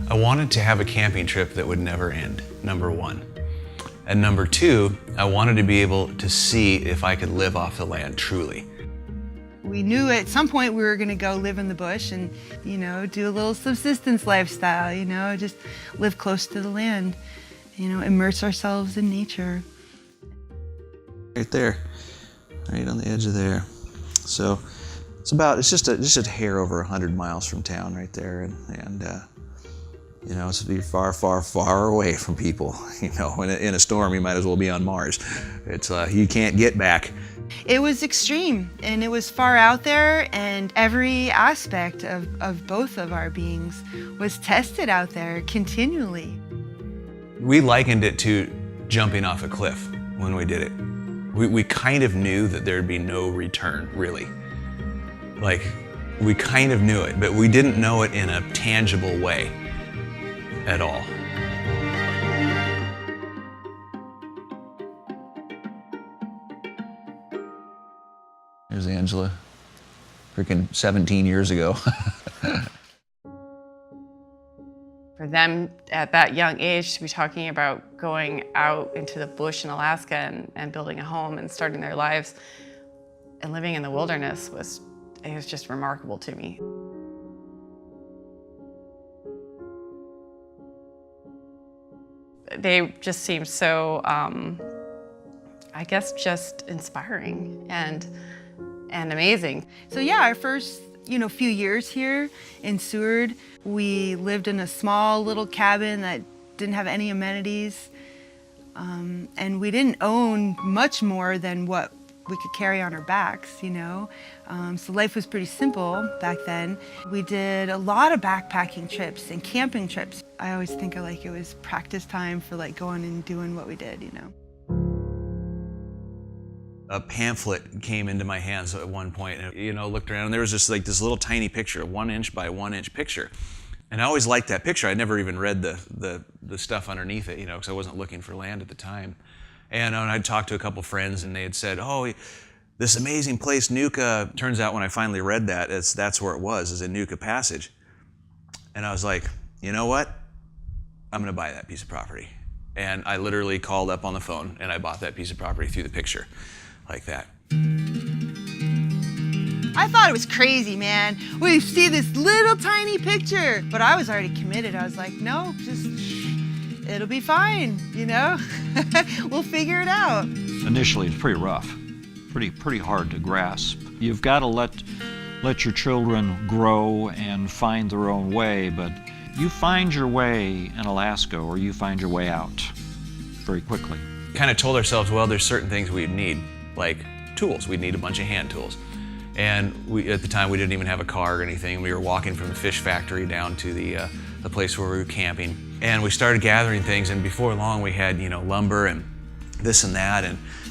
I wanted to have a camping trip that would never end, number one. And number two, I wanted to be able to see if I could live off the land truly. We knew at some point we were going to go live in the bush and, you know, do a little subsistence lifestyle, you know, just live close to the land, you know, immerse ourselves in nature. Right there, right on the edge of there. So it's just a hair over 100 miles from town right there, and you know, it's to be far, far, far away from people. You know, in a storm, you might as well be on Mars. It's you can't get back. It was extreme, and it was far out there, and every aspect of both of our beings was tested out there continually. We likened it to jumping off a cliff when we did it. We kind of knew that there'd be no return, really. Like, we kind of knew it, but we didn't know it in a tangible way at all. There's Angela, freaking 17 years ago. For them at that young age to be talking about going out into the bush in Alaska and building a home and starting their lives and living in the wilderness was just remarkable to me. They just seemed so, I guess, just inspiring and amazing. So yeah, our first, you know, few years here in Seward, we lived in a small little cabin that didn't have any amenities, and we didn't own much more than what we could carry on our backs, you know. So life was pretty simple back then. We did a lot of backpacking trips and camping trips. I always think of like it was practice time for like going and doing what we did, you know. A pamphlet came into my hands at one point, and you know, looked around, and there was just like this little tiny picture, a 1-inch by 1-inch picture. And I always liked that picture. I never even read the stuff underneath it, you know, because I wasn't looking for land at the time. And I'd talked to a couple friends, and they had said, oh, this amazing place, Nuka. Turns out when I finally read that, that's where it was, is in Nuka Passage. And I was like, you know what? I'm gonna buy that piece of property. And I literally called up on the phone, and I bought that piece of property through the picture, like that. I thought it was crazy, man. We see this little tiny picture, but I was already committed. I was like, no, just, it'll be fine, you know? We'll figure it out. Initially, it's pretty rough, pretty hard to grasp. You've got to let your children grow and find their own way, but you find your way in Alaska, or you find your way out very quickly. Kind of told ourselves, well, there's certain things we'd need, like tools. We'd need a bunch of hand tools. And at the time, we didn't even have a car or anything. We were walking from the fish factory down to the place where we were camping. And we started gathering things, and before long, we had, you know, lumber and this and that.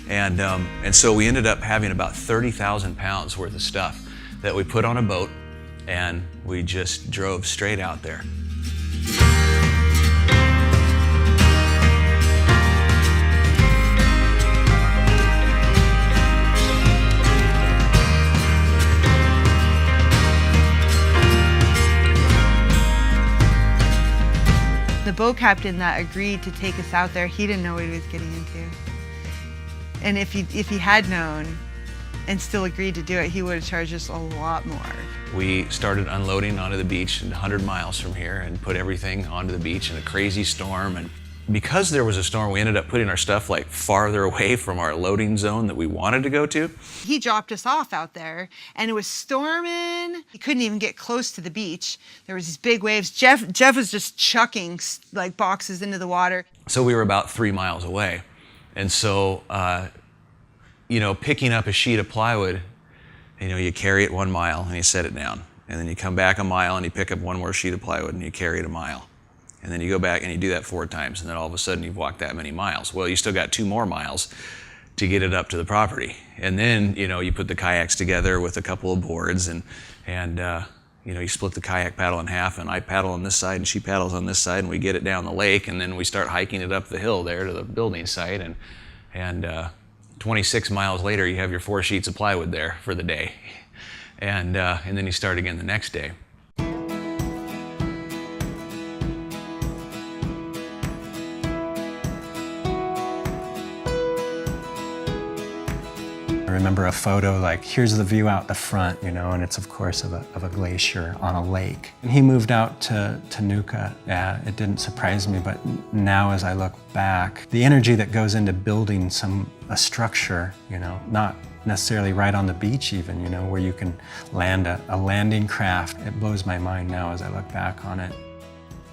And so we ended up having about 30,000 pounds worth of stuff that we put on a boat, and we just drove straight out there. The boat captain that agreed to take us out there, he didn't know what he was getting into. And if he had known and still agreed to do it, he would have charged us a lot more. We started unloading onto the beach 100 miles from here and put everything onto the beach in a crazy storm. And because there was a storm, we ended up putting our stuff like farther away from our loading zone that we wanted to go to. He dropped us off out there, and it was storming. He couldn't even get close to the beach. There was these big waves. Jeff was just chucking like boxes into the water. So we were about 3 miles away. And so, you know, picking up a sheet of plywood, you know, you carry it 1 mile and you set it down. And then you come back a mile and you pick up one more sheet of plywood and you carry it a mile. And then you go back and you do that 4 times, and then all of a sudden you've walked that many miles. Well, you still got 2 more miles to get it up to the property. And then, you know, you put the kayaks together with a couple of boards, and you know, you split the kayak paddle in half, and I paddle on this side and she paddles on this side, and we get it down the lake, and then we start hiking it up the hill there to the building site, and 26 miles later you have your 4 sheets of plywood there for the day. And then you start again the next day. remember a photo like, here's the view out the front, you know, and it's of course of a glacier on a lake. And he moved out to Nuka. Yeah, it didn't surprise me, but now as I look back, the energy that goes into building a structure, you know, not necessarily right on the beach even, you know, where you can land a landing craft, it blows my mind now as I look back on it.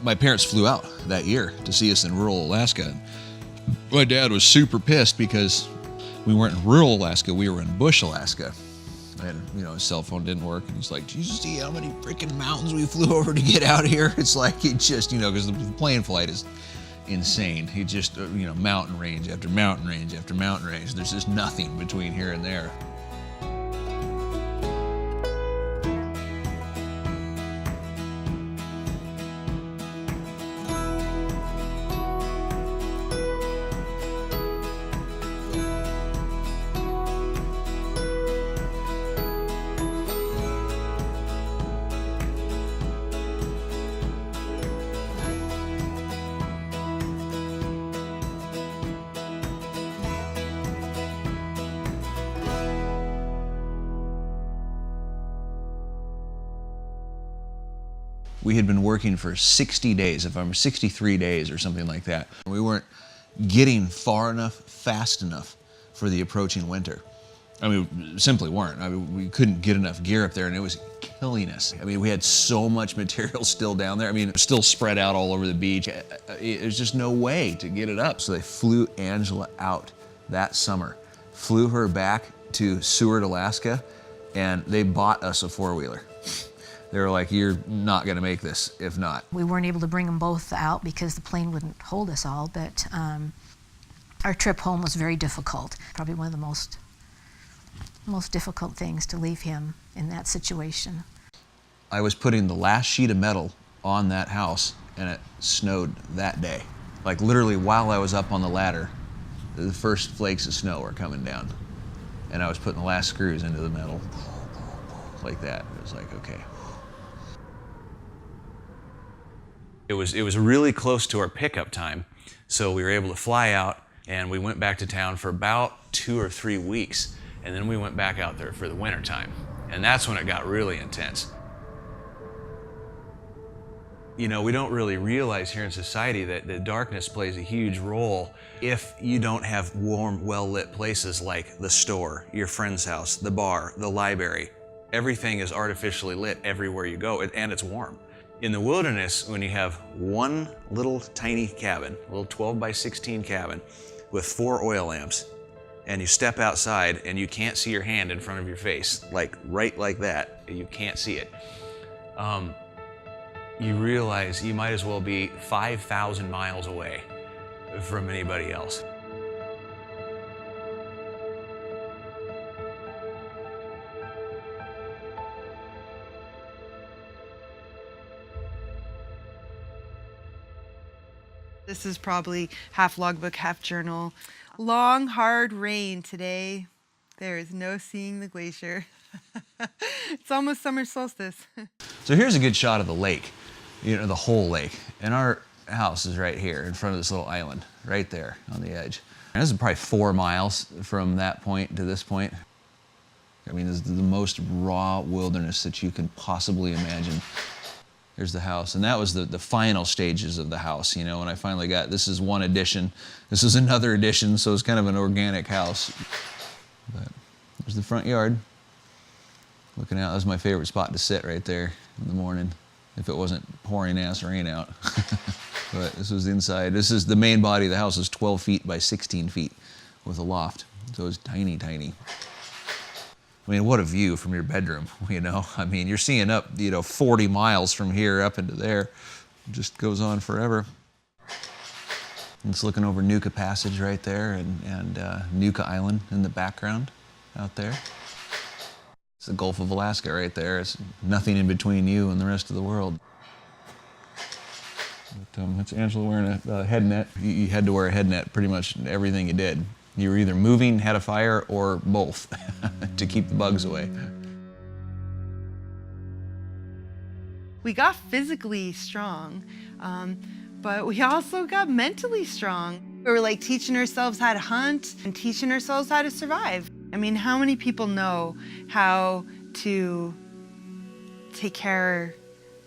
My parents flew out that year to see us in rural Alaska. My dad was super pissed because we weren't in rural Alaska, we were in bush Alaska. And, you know, his cell phone didn't work, and he's like, "Do you see how many freaking mountains we flew over to get out here?" It's like, it just, you know, because the plane flight is insane. He just, you know, mountain range after mountain range after mountain range. There's just nothing between here and there. We had been working for 60 days, if I'm 63 days or something like that. We weren't getting far enough, fast enough for the approaching winter. I mean, simply weren't. I mean, we couldn't get enough gear up there, and it was killing us. I mean, we had so much material still down there. I mean, it was still spread out all over the beach. There's just no way to get it up. So they flew Angela out that summer, flew her back to Seward, Alaska, and they bought us a four-wheeler. They were like, "You're not gonna make this if not." We weren't able to bring them both out because the plane wouldn't hold us all, but our trip home was very difficult. Probably one of the most difficult things to leave him in that situation. I was putting the last sheet of metal on that house, and it snowed that day. Like literally while I was up on the ladder, the first flakes of snow were coming down, and I was putting the last screws into the metal like that. It was like, okay. It was really close to our pickup time, so we were able to fly out, and we went back to town for about 2 or 3 weeks, and then we went back out there for the winter time, and that's when it got really intense. You know, we don't really realize here in society that the darkness plays a huge role if you don't have warm, well-lit places like the store, your friend's house, the bar, the library. Everything is artificially lit everywhere you go, and it's warm. In the wilderness, when you have one little tiny cabin, a little 12 by 16 cabin with 4 oil lamps, and you step outside and you can't see your hand in front of your face, like right like that, you can't see it. You realize you might as well be 5,000 miles away from anybody else. This is probably half logbook, half journal. Long, hard rain today. There is no seeing the glacier. It's almost summer solstice. So here's a good shot of the lake, you know, the whole lake. And our house is right here in front of this little island, right there on the edge. And this is probably 4 miles from that point to this point. I mean, this is the most raw wilderness that you can possibly imagine. Here's the house, and that was the final stages of the house, you know, when I finally got, this is one addition, this is another addition, so it's kind of an organic house. But there's the front yard. Looking out, that was my favorite spot to sit right there in the morning, if it wasn't pouring ass rain out. But this was inside. This is the main body of the house is 12 feet by 16 feet with a loft, so it's tiny, tiny. I mean, what a view from your bedroom, you know? I mean, you're seeing up, you know, 40 miles from here up into there. It just goes on forever. And it's looking over Nuka Passage right there and Nuka Island in the background out there. It's the Gulf of Alaska right there. It's nothing in between you and the rest of the world. But, that's Angela wearing a head net. You had to wear a head net pretty much everything you did. You were either moving, had a fire, or both to keep the bugs away. We got physically strong, but we also got mentally strong. We were like teaching ourselves how to hunt and teaching ourselves how to survive. I mean, how many people know how to take care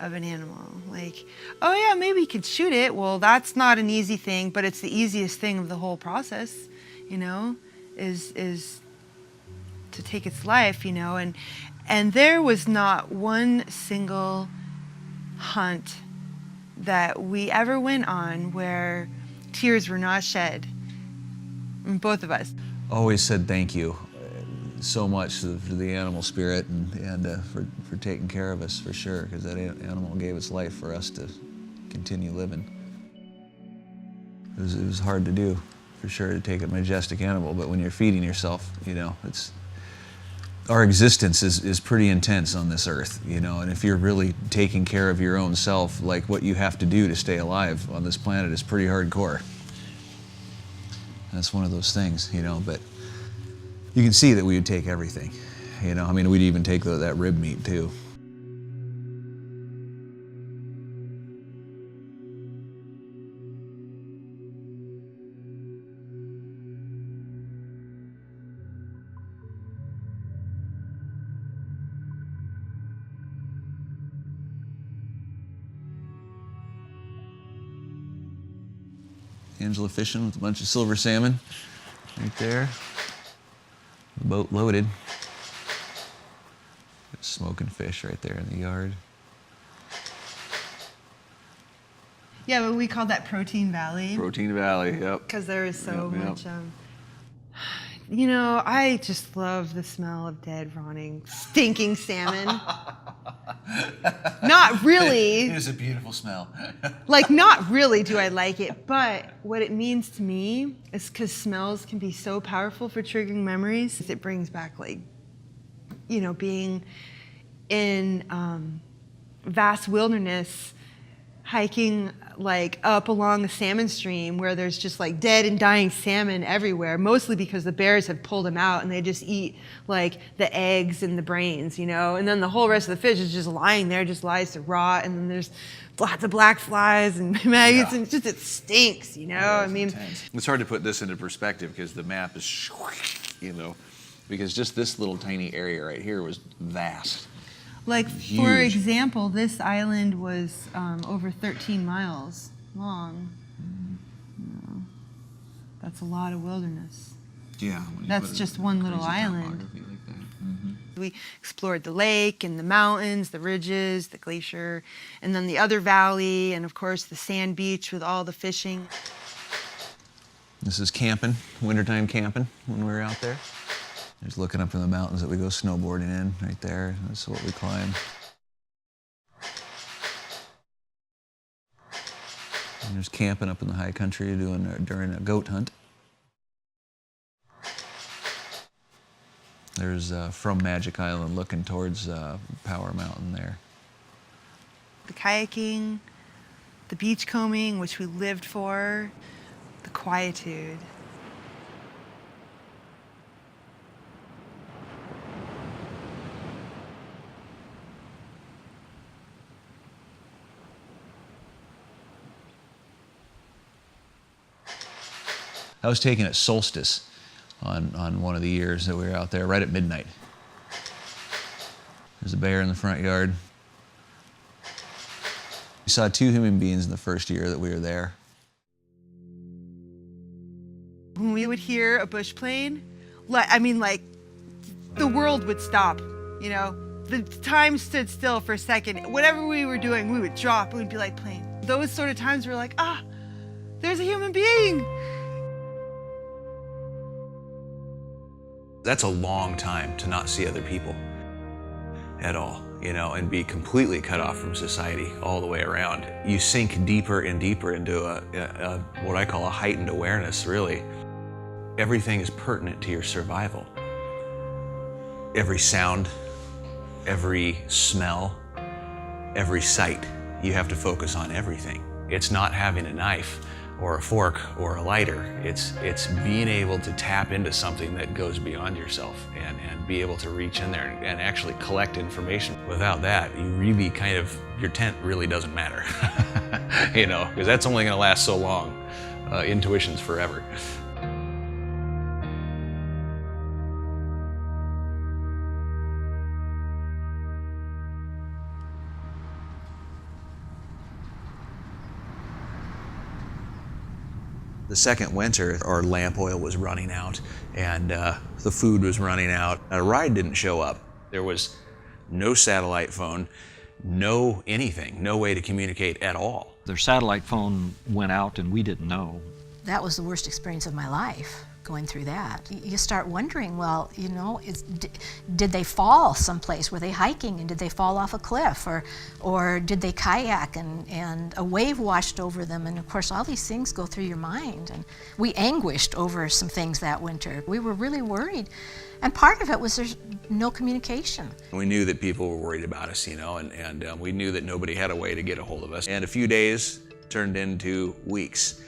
of an animal? Like, oh yeah, maybe you could shoot it. Well, that's not an easy thing, but it's the easiest thing of the whole process, you know, is to take its life, you know. And there was not one single hunt that we ever went on where tears were not shed, both of us. Always said thank you so much to the animal spirit and for taking care of us, for sure, because that animal gave its life for us to continue living. It was hard to do, for sure, to take a majestic animal, but when you're feeding yourself, you know, our existence is pretty intense on this earth, you know, and if you're really taking care of your own self, like what you have to do to stay alive on this planet is pretty hardcore. That's one of those things, you know, but you can see that we would take everything, you know. I mean, we'd even take that rib meat too. Angela fishing with a bunch of silver salmon right there. The boat loaded. Smoking fish right there in the yard. Yeah, but we called that Protein Valley. Protein Valley, yep. Because there is so Yep. much, you know, I just love the smell of dead, rotting, stinking salmon. Not really. It is a beautiful smell. Like, not really do I like it, but what it means to me is because smells can be so powerful for triggering memories. It brings back, like, you know, being in vast wilderness, hiking like up along a salmon stream where there's just like dead and dying salmon everywhere, mostly because the bears have pulled them out and they just eat like the eggs and the brains, you know, and then the whole rest of the fish is just lying there, just lies to rot, and then there's lots of black flies and maggots, and it stinks, you know. I mean, it's hard to put this into perspective because the map is, you know, because just this little tiny area right here was vast. like, Huge. for example, this island was over 13 miles long. You know, that's a lot of wilderness. Yeah. That's just one little island. We explored the lake and the mountains, the ridges, the glacier, and then the other valley, and of course the sand beach with all the fishing. This is camping, wintertime camping when we were out there. Just looking up in the mountains that we go snowboarding in right there. That's what we climb. And there's camping up in the high country during a goat hunt. There's from Magic Island looking towards Power Mountain there. The kayaking, the beachcombing, which we lived for, the quietude. I was taken at solstice on one of the years that we were out there, right at midnight. There's a bear in the front yard. We saw 2 human beings in the first year that we were there. When we would hear a bush plane, like the world would stop, you know? The time stood still for a second. Whatever we were doing, we would drop, it would be like plane. Those sort of times we're like, there's a human being. That's a long time to not see other people at all, you know, and be completely cut off from society all the way around. You sink deeper and deeper into a what I call a heightened awareness, really. Everything is pertinent to your survival. Every sound, every smell, every sight, you have to focus on everything. It's not having a knife or a fork or a lighter. It's being able to tap into something that goes beyond yourself and be able to reach in there and actually collect information. Without that, you really your tent really doesn't matter, you know, because that's only gonna last so long. Intuition's forever. The second winter, our lamp oil was running out and the food was running out. A ride didn't show up. There was no satellite phone, no anything, no way to communicate at all. Their satellite phone went out and we didn't know. That was the worst experience of my life, going through that. You start wondering, well, you know, did they fall someplace? Were they hiking and did they fall off a cliff? Or did they kayak and a wave washed over them? And of course, all these things go through your mind. And we anguished over some things that winter. We were really worried. And part of it was there's no communication. We knew that people were worried about us, you know, and we knew that nobody had a way to get a hold of us. And a few days turned into weeks.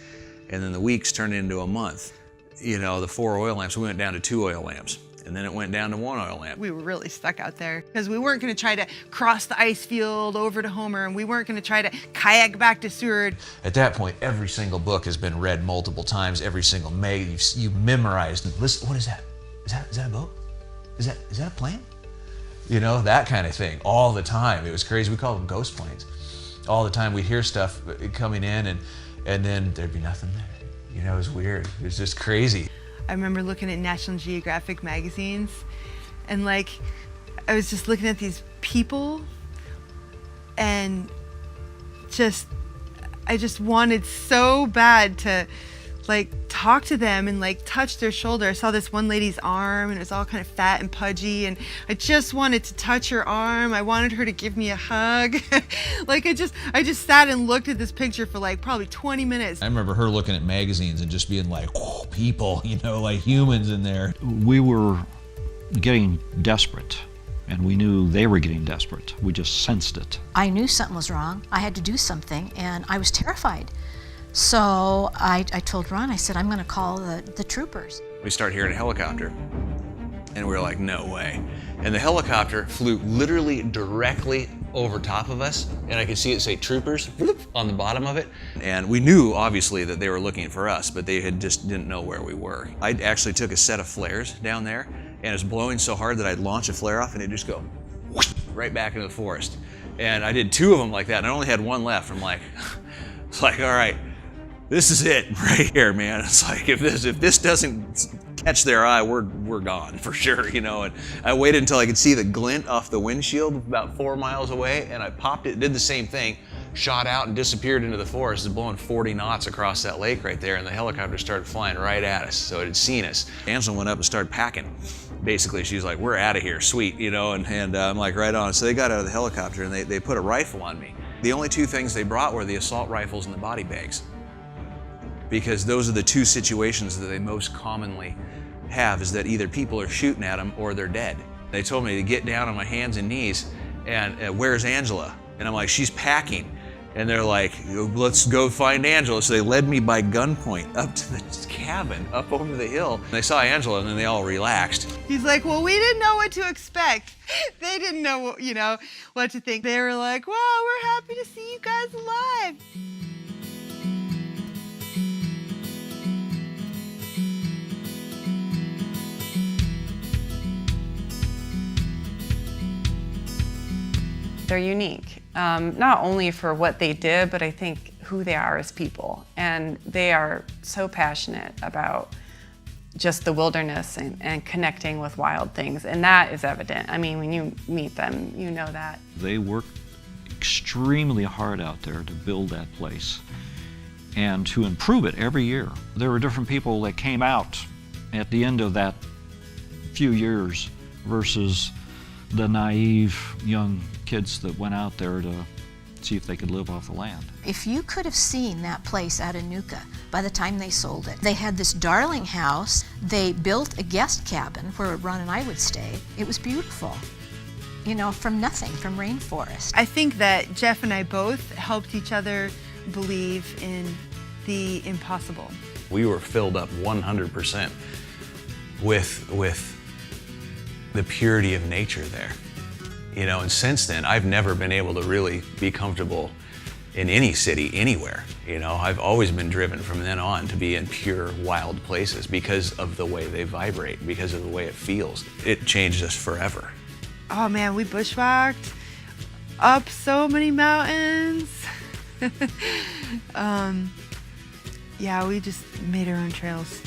And then the weeks turned into a month. You know, the 4 oil lamps, we went down to 2 oil lamps. And then it went down to 1 oil lamp. We were really stuck out there because we weren't going to try to cross the ice field over to Homer, and we weren't going to try to kayak back to Seward. At that point, every single book has been read multiple times, every single mag, you've memorized. Listen, what is that? Is that a boat? Is that a plane? You know, that kind of thing, all the time. It was crazy. We called them ghost planes. All the time we'd hear stuff coming in and then there'd be nothing there. You know, it was weird. It was just crazy. I remember looking at National Geographic magazines and like, I was just looking at these people and I just wanted so bad to like talk to them and like touch their shoulder. I saw this one lady's arm and it was all kind of fat and pudgy and I just wanted to touch her arm. I wanted her to give me a hug. Like I just sat and looked at this picture for like probably 20 minutes. I remember her looking at magazines and just being like, oh, people, you know, like humans in there. We were getting desperate, and we knew they were getting desperate. We just sensed it. I knew something was wrong. I had to do something, and I was terrified. So I told Ron, I said, I'm going to call the troopers. We start hearing a helicopter, and we were like, no way. And the helicopter flew literally directly over top of us, and I could see it say troopers on the bottom of it. And we knew, obviously, that they were looking for us, but they just didn't know where we were. I actually took a set of flares down there, and it was blowing so hard that I'd launch a flare off, and it'd just go right back into the forest. And I did 2 of them like that, and I only had 1 left. I'm like, it's like, all right, this is it right here, man. It's like, if this doesn't catch their eye, we're gone for sure, you know. And I waited until I could see the glint off the windshield about 4 miles away, and I popped it, did the same thing, shot out and disappeared into the forest. It was blowing 40 knots across that lake right there, and the helicopter started flying right at us, so it had seen us. Angela went up and started packing. Basically, she's like, we're out of here, sweet, you know, and I'm like, right on. So they got out of the helicopter and they put a rifle on me. The only 2 things they brought were the assault rifles and the body bags, because those are the 2 situations that they most commonly have, is that either people are shooting at them or they're dead. They told me to get down on my hands and knees and where's Angela? And I'm like, she's packing. And they're like, let's go find Angela. So they led me by gunpoint up to the cabin, up over the hill. And they saw Angela and then they all relaxed. He's like, well, we didn't know what to expect. They didn't know, you know, what to think. They were like, wow, we're happy to see you guys alive. They're unique, not only for what they did, but I think who they are as people. And they are so passionate about just the wilderness and connecting with wild things. And that is evident. I mean, when you meet them, you know that. They worked extremely hard out there to build that place and to improve it every year. There were different people that came out at the end of that few years versus the naive young kids that went out there to see if they could live off the land. If you could have seen that place out of Nuka by the time they sold it. They had this darling house. They built a guest cabin where Ron and I would stay. It was beautiful, you know, from nothing, from rainforest. I think that Jeff and I both helped each other believe in the impossible. We were filled up 100% with the purity of nature there. You know, and since then, I've never been able to really be comfortable in any city, anywhere. You know, I've always been driven from then on to be in pure, wild places because of the way they vibrate, because of the way it feels. It changed us forever. Oh man, we bushwhacked up so many mountains. Yeah, we just made our own trails.